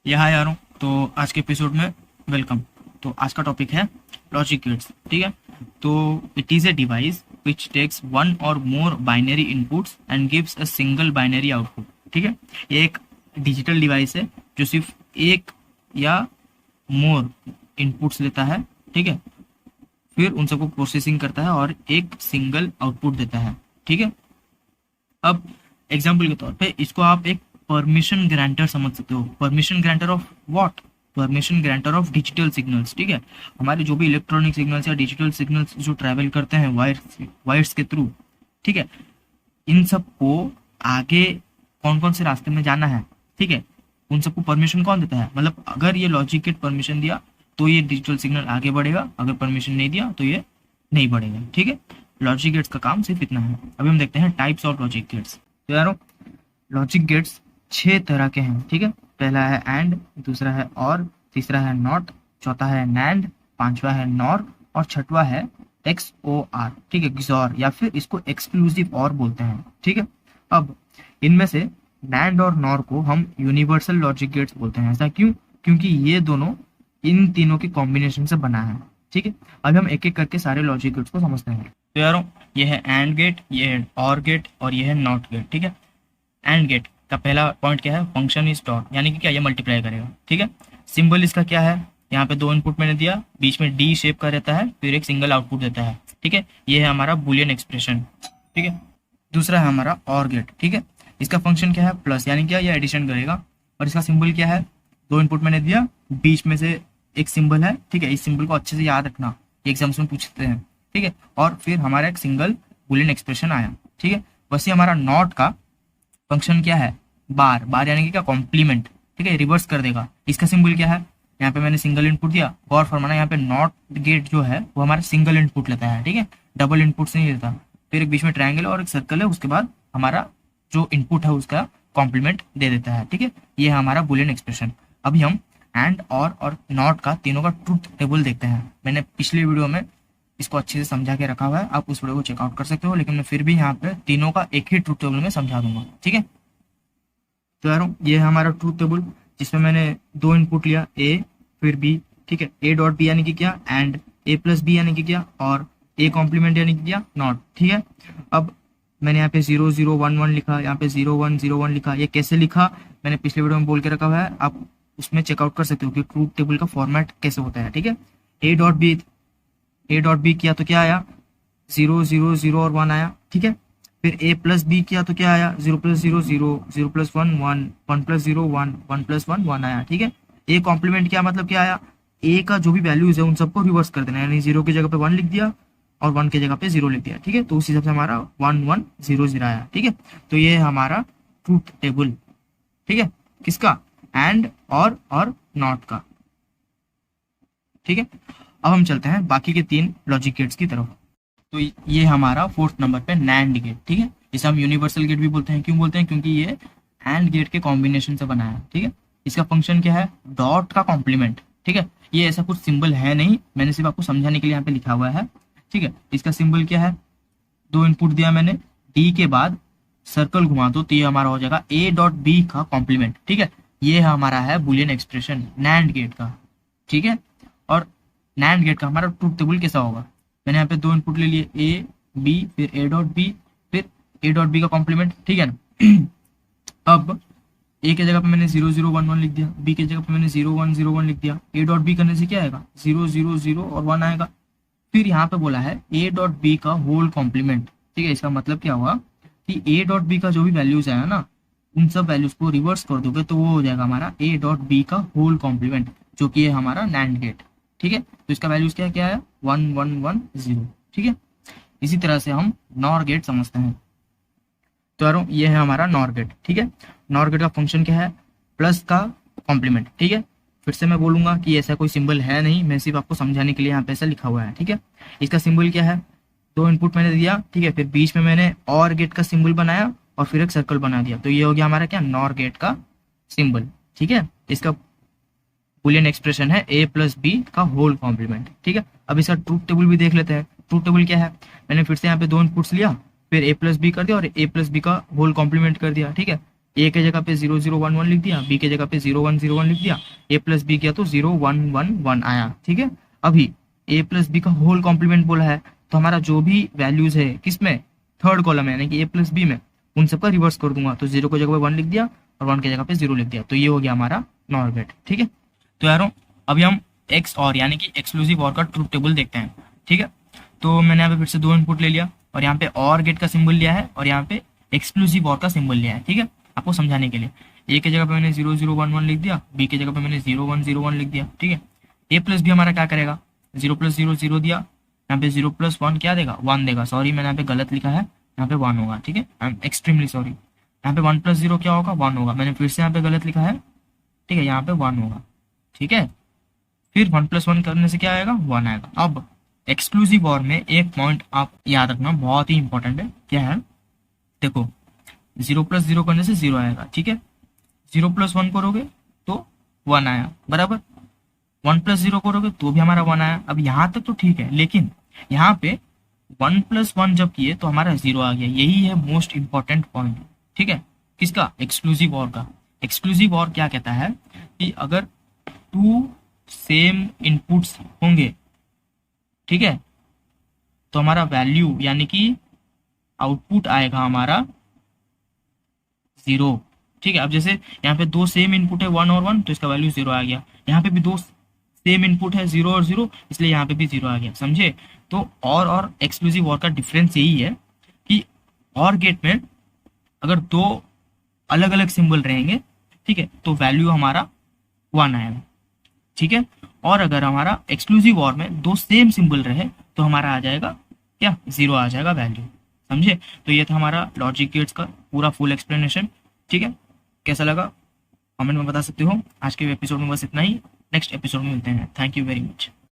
ये हाय यारों। तो आज के एपिसोड में वेलकम। तो आज का टॉपिक है लॉजिक गेट्स। ठीक है। तो it is a device which takes one और more binary inputs and gives a single binary output. ठीक है। ये एक डिजिटल डिवाइस है जो सिर्फ एक या मोर इनपुट्स लेता है। ठीक है। फिर उन सबको प्रोसेसिंग करता है और एक सिंगल आउटपुट देता है। ठीक है। अब एग्जाम्पल के तौर पे इसको आप एक परमिशन ग्रांटर समझ सकते हो। Permission grantor of what? Permission grantor of digital signals. ठीक है। हमारे जो भी इलेक्ट्रॉनिक सिग्नल्स या डिजिटल सिग्नल्स जो ट्रैवल करते हैं वायर्स के थ्रू। ठीक है। इन सबको आगे कौन कौन से रास्ते में जाना है, ठीक है, उन सबको परमिशन कौन देता है? मतलब अगर ये लॉजिक गेट परमिशन दिया तो ये डिजिटल सिग्नल आगे बढ़ेगा, अगर परमिशन नहीं दिया तो ये नहीं बढ़ेगा। ठीक है। लॉजिक गेट्स का काम सिर्फ इतना है। अभी हम देखते हैं टाइप्स ऑफ लॉजिक गेट्स। तो यारों, लॉजिक गेट्स 6 तरह के हैं। ठीक है। पहला है एंड, दूसरा है और, तीसरा है नॉट, चौथा है नैंड, पांचवा है नॉर और छठवा है एक्स ओ आर। ठीक है, XOR या फिर इसको एक्सक्लूसिव और बोलते हैं। ठीक है। अब इनमें से नैंड और नॉर को हम यूनिवर्सल लॉजिक गेट्स बोलते हैं। ऐसा क्यों? क्योंकि ये दोनों इन तीनों की कॉम्बिनेशन से बना है। ठीक है। अभी हम एक एक करके सारे लॉजिक गेट्स को समझते हैं। तो यारों, ये है एंड गेट, ये है और गेट और ये है नॉट गेट। ठीक है। एंड गेट का पहला पॉइंट क्या है? फंक्शन इज डॉट, यानी कि क्या, ये मल्टीप्लाई करेगा। ठीक है। सिंबल इसका क्या है? यहाँ पे दो इनपुट मैंने दिया, बीच में डी शेप का रहता है, फिर एक सिंगल आउटपुट देता है। ठीक है। ये है हमारा बुलियन एक्सप्रेशन। ठीक है। दूसरा है हमारा और गेट। ठीक है। इसका फंक्शन क्या है? प्लस, यानी क्या, ये एडिशन करेगा। और इसका सिंबल क्या है? दो इनपुट मैंने दिया, बीच में से एक सिंबल है। ठीक है। इस सिंबल को अच्छे से याद रखना, एग्जाम्स में पूछते हैं। ठीक है। और फिर हमारा एक सिंगल बुलियन एक्सप्रेशन आया। ठीक है। वैसे हमारा नॉट का फंक्शन क्या है? बार बार, यानी कि क्या, कॉम्प्लीमेंट। ठीक है, रिवर्स कर देगा। इसका सिंबल क्या है? यहाँ पे मैंने सिंगल इनपुट दिया, गौर फरमाना, यहाँ पे नॉट गेट जो है वो हमारा सिंगल इनपुट लेता है। ठीक है, डबल इनपुट नहीं लेता। फिर एक बीच में ट्रायंगल और एक सर्कल है, उसके बाद हमारा जो इनपुट है उसका कॉम्प्लीमेंट दे देता है। ठीक है। ये है हमारा बुलियन एक्सप्रेशन। अभी हम एंड और नॉट का तीनों का ट्रूथ टेबल देखते हैं। मैंने पिछली वीडियो में इसको अच्छे से समझा के रखा हुआ है, आप उस वीडियो को चेकआउट कर सकते हो, लेकिन मैं फिर भी यहाँ पे तीनों का एक ही ट्रूथ टेबल में समझा दूंगा। ठीक है। तो यारों, ये है हमारा ट्रूथ टेबल जिसमें मैंने दो इनपुट लिया, ए फिर बी। ठीक है। ए डॉट बी यानी कि क्या, एंड ए प्लस बी यानी कि क्या, और ए कॉम्प्लीमेंट यानी कि क्या, नॉट। ठीक है। अब मैंने यहाँ पे 0 0 1 1 लिखा, यहाँ पे 0 1 0 1 लिखा। ये कैसे लिखा मैंने पिछले वीडियो में बोल के रखा हुआ है, आप उसमें चेकआउट कर सकते हो कि ट्रूथ टेबल का फॉर्मेट कैसे होता है। ठीक है। ए डॉट बी किया तो क्या आया? 0 0 0 और 1 आया। ठीक है। फिर ए प्लस बी किया तो क्या आया? 0 प्लस 0 0, 0 प्लस 1 1, 1 प्लस 0 1, 1 प्लस 1 1 आया। ठीक है। ए कॉम्प्लीमेंट किया, मतलब क्या आया? ए का जो भी वैल्यूज है उन सबको रिवर्स कर देना, यानी 0 की जगह पे 1 लिख दिया और 1 की जगह पे 0 लिख दिया। ठीक है। तो उस हिसाब से हमारा 1 1 0 0 आया। ठीक है। तो ये है हमारा ट्रूथ टेबल। ठीक है। किसका? एंड और नॉट का। ठीक है। अब हम चलते हैं बाकी के 3 लॉजिक गेट्स की तरफ। तो ये हमारा फोर्थ नंबर पे नैंड गेट। ठीक है। इसे हम यूनिवर्सल गेट भी बोलते हैं। क्यों बोलते हैं? क्योंकि ये एंड गेट के कॉम्बिनेशन से बना है। ठीक है। इसका फंक्शन क्या है? डॉट का कॉम्प्लीमेंट। ठीक है। ये ऐसा कुछ सिंबल है नहीं, मैंने सिर्फ आपको समझाने के लिए यहाँ पे लिखा हुआ है। ठीक है। इसका सिंबल क्या है? दो इनपुट दिया मैंने, डी के बाद सर्कल घुमा दो तो ये हमारा हो जाएगा ए डॉट बी का कॉम्प्लीमेंट। ठीक है। ये हमारा है बुलियन एक्सप्रेशन नैंड गेट का। ठीक है। और नैंड गेट का हमारा ट्रूथ टेबल कैसा होगा? मैंने यहाँ पे दो इनपुट ले लिए, ए बी, फिर ए डॉट बी, फिर ए डॉट बी का कॉम्प्लीमेंट। ठीक है ना। अब ए के जगह पे मैंने 0 0 1 1 लिख दिया, बी के जगह पे मैंने 0 1 0 1 लिख दिया। ए डॉट बी करने से क्या आएगा? 0 0 0 और 1 आएगा। फिर यहाँ पे बोला है ए डॉट बी का होल कॉम्प्लीमेंट। ठीक है। इसका मतलब क्या हुआ कि ए डॉट बी का जो भी वैल्यूज है ना, उन सब वैल्यूज को रिवर्स कर दोगे तो वो हो जाएगा हमारा ए डॉट बी का होल कॉम्प्लीमेंट, जो कि है हमारा नैंड गेट। ठीक है। तो इसका वैल्यूज क्या क्या है? 1 1 1 0। ठीक है। इसी तरह से हम नॉर गेट समझते हैं। तो यारों, ये है हमारा नॉर गेट। ठीक है। नॉर गेट का फंक्शन क्या है? प्लस का कॉम्प्लीमेंट। ठीक है। फिर से मैं बोलूंगा कि ऐसा कोई सिंबल है नहीं, मैं सिर्फ आपको समझाने के लिए यहाँ पे ऐसा लिखा हुआ है। ठीक है। इसका सिंबल क्या है? दो इनपुट मैंने दिया, ठीक है, फिर बीच में मैंने और गेट का सिंबल बनाया और फिर एक सर्कल बना दिया, तो ये हो गया हमारा क्या? नॉर गेट का सिंबल। ठीक है। इसका बुलियन एक्सप्रेशन है ए प्लस बी का होल कॉम्प्लीमेंट। ठीक है। अब इसका ट्रूथ टेबल भी देख लेते हैं। ट्रूथ टेबल क्या है? मैंने फिर से यहाँ पे दो इनपुट्स लिया, फिर ए प्लस बी कर दिया और ए प्लस बी का होल कॉम्प्लीमेंट कर दिया। ठीक है। ए के जगह पे 0 0 1 1 लिख दिया, बी के जगह पे 0 1 0 1 लिख दिया, ए प्लस बी किया तो 0 1 1 1 आया। ठीक है, अभी ए प्लस बी का होल कॉम्प्लीमेंट बोला है, तो हमारा जो भी वैल्यूज है किसमें, थर्ड कॉलम है, यानी कि ए प्लस बी में, उन सबका रिवर्स कर दूंगा। तो 0 की जगह पे 1 लिख दिया और 1 की जगह पे 0 लिख दिया, तो ये हो गया हमारा नॉर गेट। ठीक है, तो यारों अभी हम एक्स और यानी कि एक्सक्लूसिव और का ट्रूथ टेबल देखते हैं। ठीक है, तो मैंने यहाँ पे फिर से 2 इनपुट ले लिया और यहाँ पे और गेट का सिंबल लिया है और यहाँ पे एक्सक्लूसिव और का सिंबल लिया है। ठीक है, आपको समझाने के लिए ए के जगह पे मैंने 0 0 1 1 लिख दिया, बी के जगह पे मैंने 0 1 0 1 लिख दिया। ठीक है, ए प्लस बी हमारा क्या करेगा, 0 + 0 0 दिया, यहाँ पे 0 + 1 क्या देगा, 1 देगा। सॉरी मैंने यहाँ पे गलत लिखा है, यहाँ पे 1 होगा। ठीक है, आई एम एक्सट्रीमली सॉरी। यहाँ पे 1 + 0 क्या होगा, 1 होगा। मैंने फिर से यहाँ पे गलत लिखा है। ठीक है, यहाँ पे 1 होगा। ठीक है, फिर 1 + 1 करने से क्या आएगा, 1 आएगा। अब एक्सक्लूसिव और में एक पॉइंट आप याद रखना, बहुत ही इंपॉर्टेंट है। क्या है, देखो 0 + 0 करने से 0 आएगा। ठीक है, 0 + 1 करोगे तो 1 आया, बराबर। 1 + 0 करोगे तो भी हमारा 1 आया। अब यहाँ तक तो ठीक है, लेकिन यहाँ पे 1 + 1 जब किए तो हमारा 0 आ गया। यही है मोस्ट इंपॉर्टेंट पॉइंट। ठीक है, किसका, एक्सक्लूसिव और का। एक्सक्लूसिव और क्या कहता है कि अगर 2 सेम इनपुट्स होंगे, ठीक है, तो हमारा वैल्यू यानी कि आउटपुट आएगा हमारा 0। ठीक है, अब जैसे यहाँ पे 2 सेम इनपुट है 1 और 1, तो इसका वैल्यू 0 आ गया। यहाँ पे भी 2 सेम इनपुट है 0 और 0, इसलिए यहाँ पे भी 0 आ गया। समझे, तो और एक्सक्लूसिव और का डिफरेंस यही है कि और गेट में अगर 2 अलग अलग सिंबल रहेंगे, ठीक है, तो वैल्यू हमारा 1 आएगा। ठीक है, और अगर हमारा एक्सक्लूसिव और में 2 सेम सिंबल रहे तो हमारा आ जाएगा क्या, 0 आ जाएगा वैल्यू। समझे, तो ये था हमारा लॉजिक गेट्स का पूरा फुल एक्सप्लेनेशन। ठीक है, कैसा लगा कमेंट में बता सकते हो। आज के एपिसोड में बस इतना ही, नेक्स्ट एपिसोड में मिलते हैं। Thank you very much.